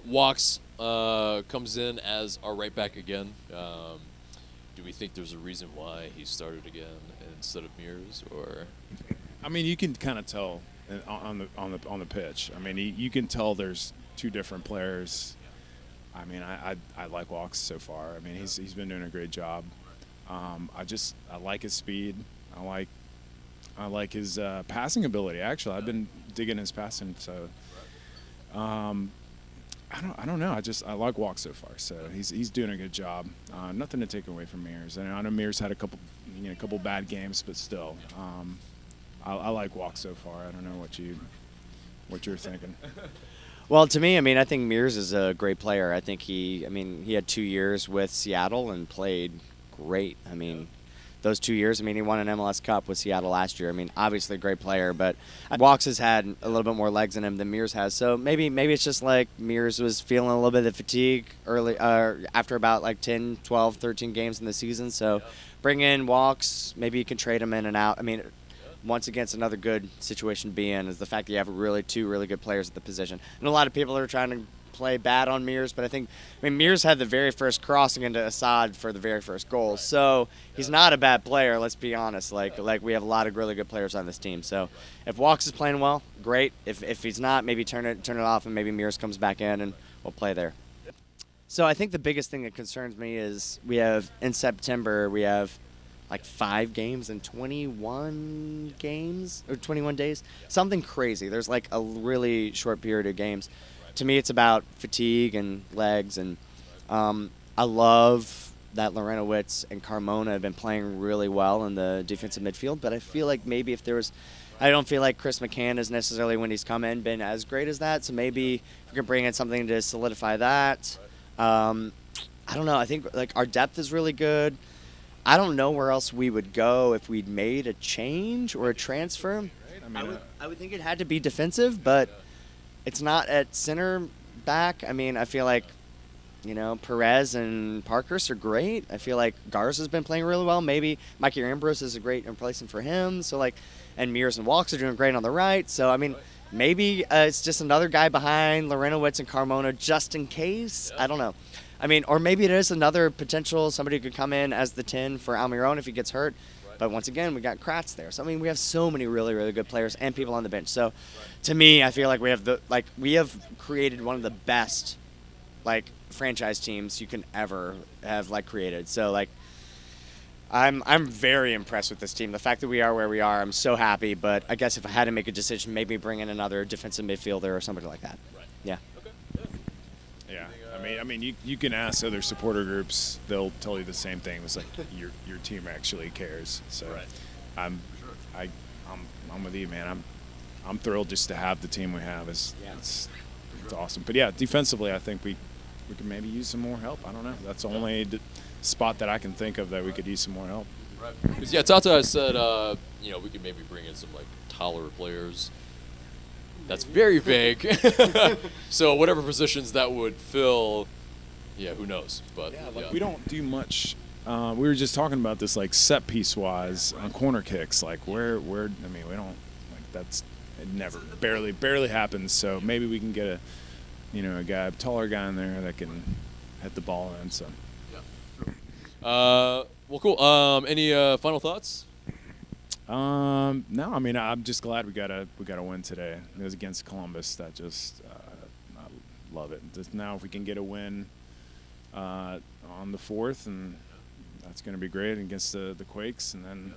Walks comes in as our right back again. Do we think there's a reason why he started again instead of Mears, or? I mean, you can kind of tell on the pitch. I mean, you can tell there's two different players. I mean, I like Walks so far. I mean, he's been doing a great job. I like his speed. I like his passing ability. Actually, I've been digging his passing. So, I don't know. I like Walks so far. So he's doing a good job. Nothing to take away from Mears. And I know Mears had a couple bad games, but still, I like Walks so far. I don't know what you're thinking. Well, to me, I mean, I think Mears is a great player. I think he had 2 years with Seattle and played great. I mean, those 2 years, I mean, he won an MLS Cup with Seattle last year. I mean, obviously a great player, but Walks has had a little bit more legs in him than Mears has. So maybe it's just like Mears was feeling a little bit of fatigue early after about like 10, 12, 13 games in the season. So bring in Walks, maybe you can trade him in and out. I mean, once again, it's another good situation to be in is the fact that you have two really good players at the position. And a lot of people are trying to play bad on Mears, but I mean, Mears had the very first crossing into Assad for the very first goal. So he's not a bad player, let's be honest. Like we have a lot of really good players on this team. So if Walks is playing well, great. If he's not, maybe turn it off and maybe Mears comes back in and we'll play there. So I think the biggest thing that concerns me is in September, we have like 5 games in 21 games or 21 days, something crazy. There's like a really short period of games. To me, it's about fatigue and legs, and I love that Lorenowitz and Carmona have been playing really well in the defensive midfield, but I feel like maybe I don't feel like Chris McCann has necessarily, when he's come in, been as great as that, so maybe we can bring in something to solidify that. I don't know. I think like our depth is really good. I don't know where else we would go if we'd made a change or a transfer. I would think it had to be defensive, but it's not at center back. I mean, I feel like, Perez and Parkhurst are great. I feel like Garza's been playing really well. Maybe Mikey Ambrose is a great replacement for him. So and Mears and Walks are doing great on the right. So, I mean, maybe it's just another guy behind Lorenowitz and Carmona just in case. I don't know. I mean, or maybe it is another potential somebody who could come in as the 10 for Almiron if he gets hurt. But once again, we got Kratz there. So, I mean, we have so many really, really good players and people on the bench. So, to me, I feel like we have created one of the best, franchise teams you can ever have, created. So, I'm very impressed with this team. The fact that we are where we are, I'm so happy. But I guess if I had to make a decision, maybe bring in another defensive midfielder or somebody like that. Right. Yeah. Okay. Yeah. I mean, you can ask other supporter groups; they'll tell you the same thing. It's like your team actually cares. So, right. I'm with you, man. I'm thrilled just to have the team we have. It's awesome. But yeah, defensively, I think we could maybe use some more help. I don't know. That's the only spot that I can think of that we could use some more help. Right. Because Tata has said, we could maybe bring in some taller players. That's very vague. So whatever positions that would fill, who knows? But we don't do much. We were just talking about this, set piece wise on corner kicks. Where I mean, we don't that's it never barely happens. So maybe we can get a taller guy in there that can hit the ball in. So. Well, cool. Any final thoughts? No, I mean, I'm just glad we got a win today. It was against Columbus. That just I love it. Just now, if we can get a win on the 4th, and that's going to be great against the Quakes. And then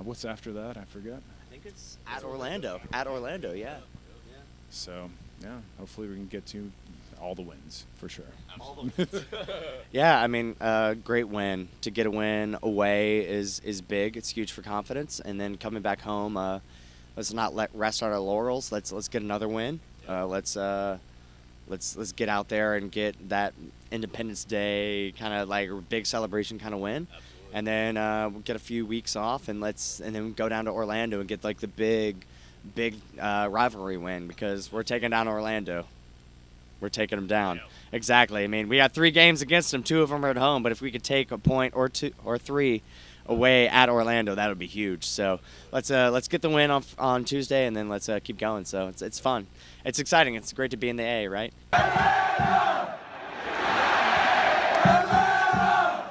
what's after that? I forget. I think it's at Orlando. At Orlando, yeah. So hopefully we can get to all the wins for sure. Yeah, I mean, great win. To get a win away is big. It's huge for confidence. And then coming back home, let's not rest on our laurels. Let's get another win. Let's get out there and get that Independence Day kind of big celebration kind of win. Absolutely. And then we'll get a few weeks off and then go down to Orlando and get the big rivalry win, because we're taking down Orlando. We're taking them down. Yeah. Exactly. I mean, we got 3 games against them. 2 of them are at home. But if we could take a point or 2 or 3 away at Orlando. That would be huge. So let's get the win on Tuesday, and then let's keep going. So it's fun. It's exciting. It's great to be in the A, right?